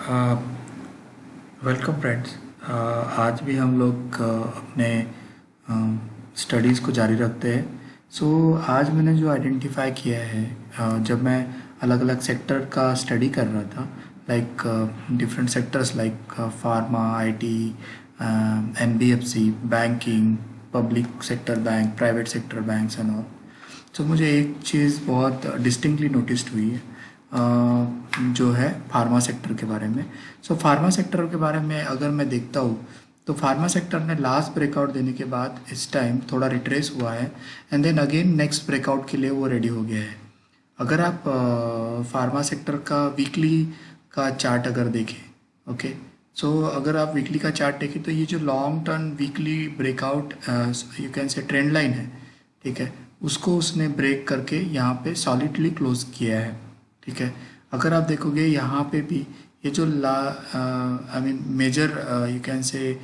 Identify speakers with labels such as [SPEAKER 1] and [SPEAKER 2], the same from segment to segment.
[SPEAKER 1] Welcome friends. आज भी हम लोग अपने स्टडीज़ को जारी रखते हैं। आज मैंने जो आइडेंटिफाई किया है, जब मैं अलग अलग सेक्टर का स्टडी कर रहा था, like different sectors like pharma, IT, NBFC, banking, public sector bank, private sector banks and all. मुझे एक चीज़ बहुत डिस्टिंक्टली नोटिस्ड हुई है, जो है फार्मा सेक्टर के बारे में। फार्मा सेक्टर के बारे में अगर मैं देखता हूँ तो फार्मा सेक्टर ने लास्ट ब्रेकआउट देने के बाद इस टाइम थोड़ा रिट्रेस हुआ है, and then again next breakout के लिए वो रेडी हो गया है। अगर आप फार्मा सेक्टर का वीकली का चार्ट अगर देखें, ओके, अगर आप वीकली का चार्ट देखें तो ये जो long term weekly breakout you can से ट्रेंड लाइन है, ठीक है, उसको उसने ब्रेक करके यहाँ पे सॉलिडली क्लोज किया है। ठीक है, अगर आप देखोगे यहाँ पे भी ये जो I mean major you can say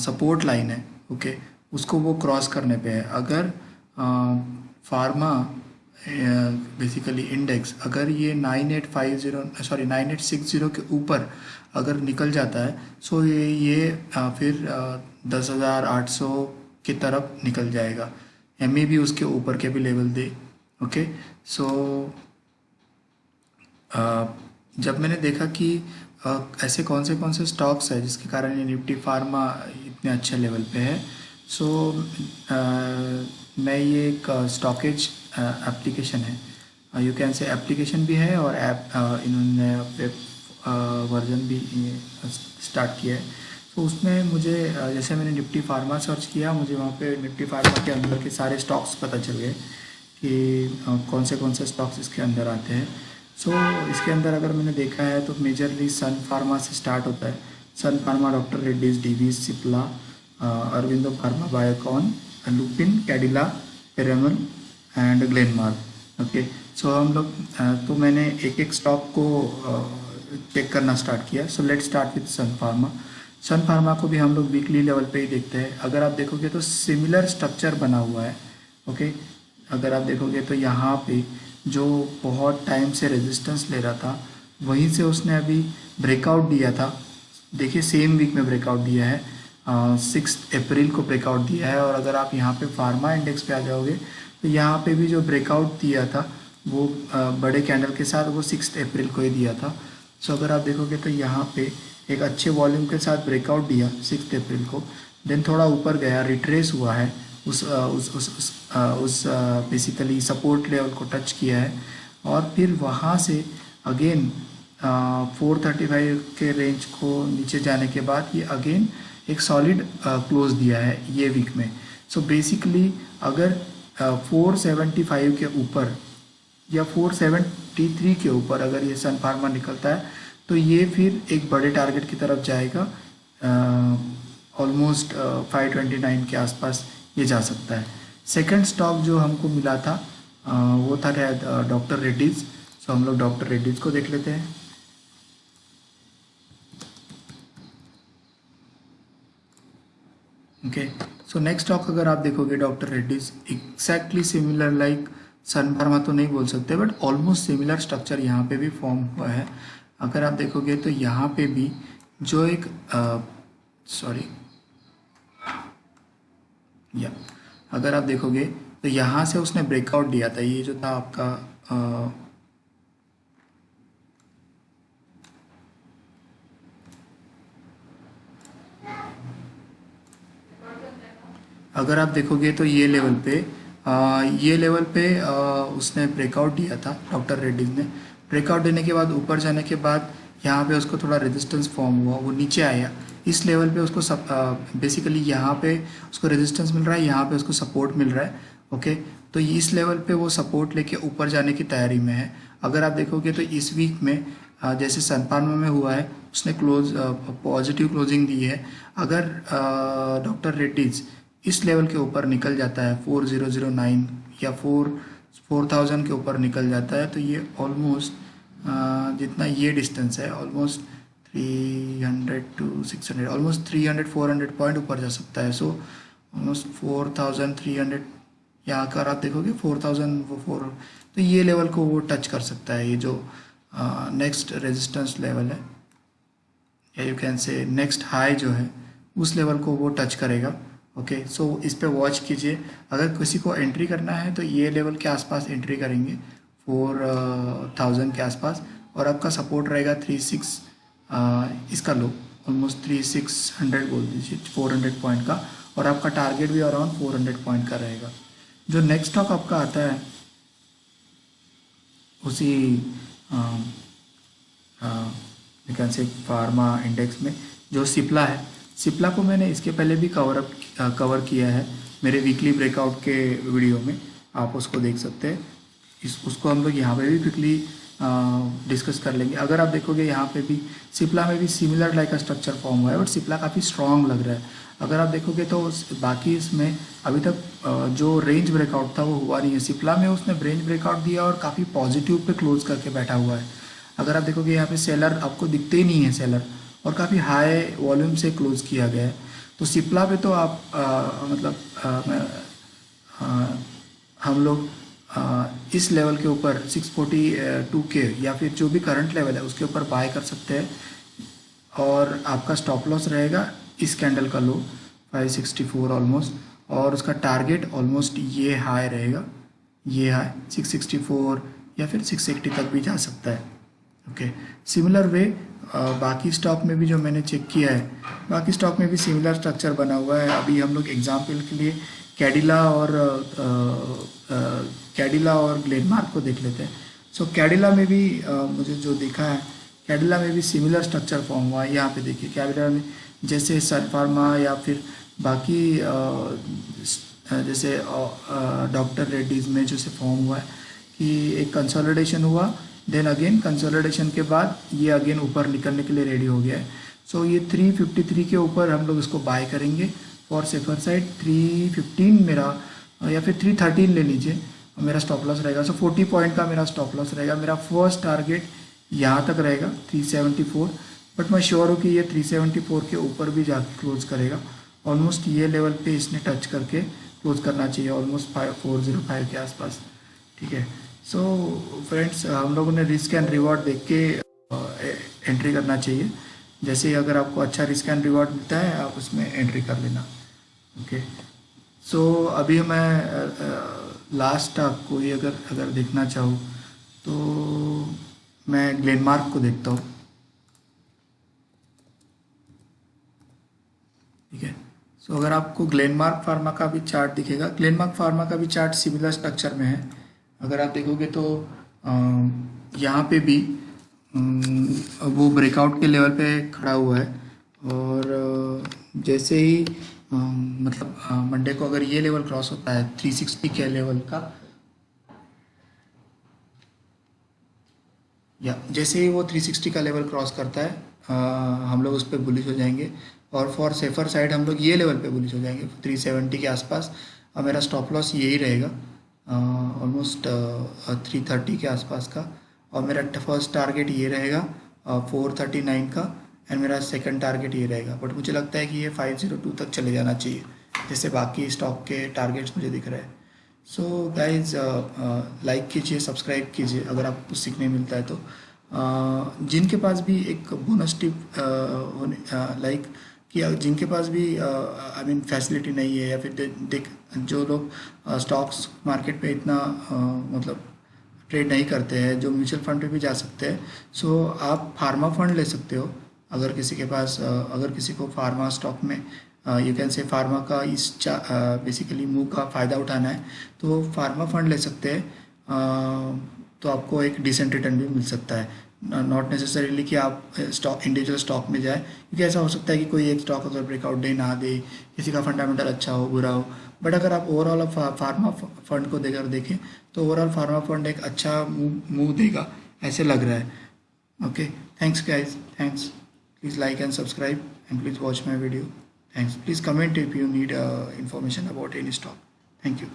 [SPEAKER 1] support line है, ओके, उसको वो क्रॉस करने पे है। अगर फार्मा बेसिकली इंडेक्स अगर ये 9860 के ऊपर अगर निकल जाता है, फिर 10,800 की तरफ निकल जाएगा। एमए भी उसके ऊपर के भी लेवल दे। ओके, सो जब मैंने देखा कि ऐसे कौन से स्टॉक्स है जिसके कारण ये निफ्टी फार्मा इतने अच्छे लेवल पे है, मैं ये एक स्टॉकेज एप्लीकेशन है, यू कैन से एप्लीकेशन भी है और ऐप इन्होंने वेब वर्जन भी स्टार्ट किया है। उसमें मुझे जैसे मैंने निफ्टी फार्मा सर्च किया, मुझे वहाँ पे निफ्टी फार्मा के अंदर के सारे स्टॉक्स पता चल गए कि कौन से स्टॉक्स इसके अंदर आते हैं। इसके अंदर अगर मैंने देखा है तो मेजरली सन फार्मा से स्टार्ट होता है। Sun Pharma, doctor Reddy's, Divi's, Cipla, Aurobindo Pharma, Biocon, Lupin, Cadila, Piramal and Glenmark. Okay, हम लोग तो मैंने एक एक स्टॉक को चेक करना स्टार्ट किया। Let's start with Sun Pharma. Sun Pharma को भी हम लोग वीकली लेवल पे ही देखते हैं। अगर आप देखोगे तो सिमिलर स्ट्रक्चर बना हुआ है। ओके, अगर आप देखोगे तो यहाँ पे जो बहुत टाइम से रेजिस्टेंस ले रहा था, वहीं से उसने अभी ब्रेकआउट दिया था। देखिए सेम वीक में ब्रेकआउट दिया है, 6 अप्रैल को ब्रेकआउट दिया है। और अगर आप यहाँ पे फार्मा इंडेक्स पे आ जाओगे तो यहाँ पे भी जो ब्रेकआउट दिया था वो बड़े कैंडल के साथ वो 6 अप्रैल को ही दिया था। अगर आप देखोगे तो यहाँ पे एक अच्छे वॉल्यूम के साथ ब्रेकआउट दिया 6 अप्रैल को, देन थोड़ा ऊपर गया, रिट्रेस हुआ है, उस बेसिकली सपोर्ट लेवल को टच किया है, और फिर वहाँ से अगेन 435 के रेंज को नीचे जाने के बाद ये अगेन एक सॉलिड क्लोज दिया है ये वीक में। बेसिकली अगर 475 के ऊपर या 473 के ऊपर अगर ये सन फार्मा निकलता है तो ये फिर एक बड़े टारगेट की तरफ जाएगा। ऑलमोस्ट 529 के आसपास ये जा सकता है। सेकंड स्टॉक जो हमको मिला था वो था डॉक्टर रेड्डीज़। हम लोग डॉक्टर रेड्डीज़ को देख लेते हैं। ओके, नेक्स्ट स्टॉक अगर आप देखोगे doctor Reddy's, exactly similar like Sun Pharma तो नहीं बोल सकते, बट ऑलमोस्ट सिमिलर स्ट्रक्चर यहाँ पे भी फॉर्म हुआ है। अगर आप देखोगे तो यहाँ पे भी जो एक अगर आप देखोगे तो यहाँ से उसने ब्रेकआउट दिया था। ये जो था आपका अगर आप देखोगे तो ये लेवल पे उसने ब्रेकआउट दिया था डॉक्टर रेड्डीज ने। ब्रेकआउट देने के बाद ऊपर जाने के बाद यहाँ पे उसको थोड़ा रेजिस्टेंस फॉर्म हुआ, वो नीचे आया। इस लेवल पे उसको बेसिकली यहाँ पे उसको रेजिस्टेंस मिल रहा है, यहाँ पे उसको सपोर्ट मिल रहा है। ओके, तो इस लेवल पे वो सपोर्ट लेके ऊपर जाने की तैयारी में है। अगर आप देखोगे तो इस वीक में जैसे सन फार्मा में हुआ है, उसने पॉजिटिव क्लोजिंग दी है। अगर डॉक्टर रेड्डीज इस लेवल के ऊपर निकल जाता है 4009 या 4000 के ऊपर निकल जाता है, तो ये ऑलमोस्ट जितना ये डिस्टेंस है, ऑलमोस्ट 300 to 600, ऑलमोस्ट 300-400 पॉइंट ऊपर जा सकता है। ऑलमोस्ट 4300, यहाँ अगर आप देखोगे 4004, तो ये लेवल को वो टच कर सकता है, ये जो नेक्स्ट रेजिस्टेंस लेवल है। या यू कैन से नेक्स्ट हाई जो है उस लेवल को वो टच करेगा। ओके, सो इस पे वॉच कीजिए। अगर किसी को एंट्री करना है तो ये लेवल के आसपास एंट्री करेंगे 4000 के आसपास, और आपका सपोर्ट रहेगा 36 इसका लो ऑलमोस्ट 3600 बोल दीजिए 400 पॉइंट का, और आपका टारगेट भी अराउंड 400 पॉइंट का रहेगा। जो नेक्स्ट स्टॉक आपका आता है उसी कैन से फार्मा इंडेक्स में जो सिप्ला है, सिप्ला को मैंने इसके पहले भी कवर किया है मेरे वीकली ब्रेकआउट के वीडियो में, आप उसको देख सकते हैं। उसको हम लोग यहाँ पे भी क्विकली डिस्कस कर लेंगे। अगर आप देखोगे यहाँ पे भी सिप्ला में भी सिमिलर लाइक का स्ट्रक्चर फॉर्म हुआ है, बट सिप्ला काफ़ी स्ट्रॉन्ग लग रहा है। अगर आप देखोगे तो बाकी इसमें अभी तक जो रेंज ब्रेकआउट था वो हुआ नहीं है। सिप्ला में उसने रेंज ब्रेकआउट दिया और काफ़ी पॉजिटिव पे क्लोज करके बैठा हुआ है। अगर आप देखोगे यहाँ पे सेलर आपको दिखते ही नहीं है सेलर, और काफ़ी हाई वॉल्यूम से क्लोज किया गया है। तो सिप्ला पे तो आप हम लोग इस लेवल के ऊपर 642 के या फिर जो भी करंट लेवल है उसके ऊपर बाय कर सकते हैं, और आपका स्टॉप लॉस रहेगा इस कैंडल का लो 564 ऑलमोस्ट, और उसका टारगेट ऑलमोस्ट ये हाई रहेगा, ये हाई 664 या फिर 680 तक भी जा सकता है। ओके, सिमिलर वे बाकी स्टॉक में भी जो मैंने चेक किया है, बाकी स्टॉक में भी सिमिलर स्ट्रक्चर बना हुआ है। अभी हम लोग एग्जाम्पल के लिए कैडिला और ग्लेनमार्क को देख लेते हैं। सो कैडिला में भी मुझे जो देखा है, कैडिला में भी सिमिलर स्ट्रक्चर फॉर्म हुआ है। यहाँ पे देखिए कैडिला में जैसे सन फार्मा या फिर बाकी जैसे डॉक्टर रेड्डीज़ में जैसे फॉर्म हुआ है कि एक कंसोलिडेशन हुआ, देन अगेन कंसोलिडेशन के बाद ये अगेन ऊपर निकलने के लिए रेडी हो गया है। सो ये 353 के ऊपर हम लोग इसको बाय करेंगे फॉर सेफर साइड। 315 मेरा या फिर 313 ले लीजिए, मेरा स्टॉप लॉस रहेगा। सो 40 पॉइंट का मेरा स्टॉप लॉस रहेगा। मेरा फर्स्ट टारगेट यहाँ तक रहेगा 374, बट मैं श्योर हूँ कि ये 374 के ऊपर भी जाके क्लोज करेगा। ऑलमोस्ट ये लेवल पे इसने टच करके क्लोज करना चाहिए, ऑलमोस्ट 5405 के आसपास। ठीक है, सो फ्रेंड्स हम लोगों ने रिस्क एंड रिवॉर्ड देख के एंट्री करना चाहिए। जैसे ही अगर आपको अच्छा रिस्क एंड रिवॉर्ड मिलता है आप उसमें एंट्री कर लेना। ओके, सो अभी मैं लास्ट स्टॉक कोई अगर देखना चाहूँ तो मैं ग्लेनमार्क को देखता हूँ। ठीक है, सो अगर आपको ग्लेनमार्क फार्मा का भी चार्ट दिखेगा, ग्लेनमार्क फार्मा का भी चार्ट सिमिलर स्ट्रक्चर में है। अगर आप देखोगे तो यहाँ पे भी वो ब्रेकआउट के लेवल पे खड़ा हुआ है, और जैसे ही मंडे को अगर ये लेवल क्रॉस होता है 360 के लेवल का, या जैसे ही वो 360 का लेवल क्रॉस करता है हम लोग उस पर बुलिश हो जाएंगे, और फॉर सेफर साइड हम लोग ये लेवल पे बुलिश हो जाएंगे 370 के आसपास। और मेरा स्टॉप लॉस यही रहेगा ऑलमोस्ट 330 के आसपास का, और मेरा फर्स्ट टारगेट ये रहेगा 439 का, एंड मेरा सेकंड टारगेट ये रहेगा। बट मुझे लगता है कि ये 502 तक चले जाना चाहिए, जैसे बाकी स्टॉक के टारगेट्स मुझे दिख रहे हैं। सो गाइज लाइक कीजिए, सब्सक्राइब कीजिए अगर आपको कुछ सीखने मिलता है तो। जिनके पास भी एक बोनस टिप लाइक कि जिनके पास भी आई मीन फैसिलिटी नहीं है, या फिर जो लोग स्टॉक्स मार्केट पे इतना मतलब ट्रेड नहीं करते हैं, जो म्यूचुअल फंड पे भी जा सकते हैं। सो आप फार्मा फंड ले सकते हो अगर किसी के पास अगर किसी को फार्मा स्टॉक में यू कैन से फार्मा का इस बेसिकली मूव का फ़ायदा उठाना है तो फार्मा फंड ले सकते हैं। तो आपको एक डिसेंट रिटर्न भी मिल सकता है, नॉट नेसेसरीली कि आप स्टॉक इंडिविजुअल स्टॉक में जाए, क्योंकि ऐसा हो सकता है कि कोई एक स्टॉक अगर ब्रेकआउट डे ना दे, किसी का फंडामेंटल अच्छा हो बुरा हो। बट अगर आप ओवरऑल फार्मा फंड को देखें तो ओवरऑल फार्मा फंड एक अच्छा मूव देगा ऐसे लग रहा है। Okay, thanks guys, thanks. Please like and subscribe, and please watch my video. Thanks. Please comment if you need information about any stock. Thank you.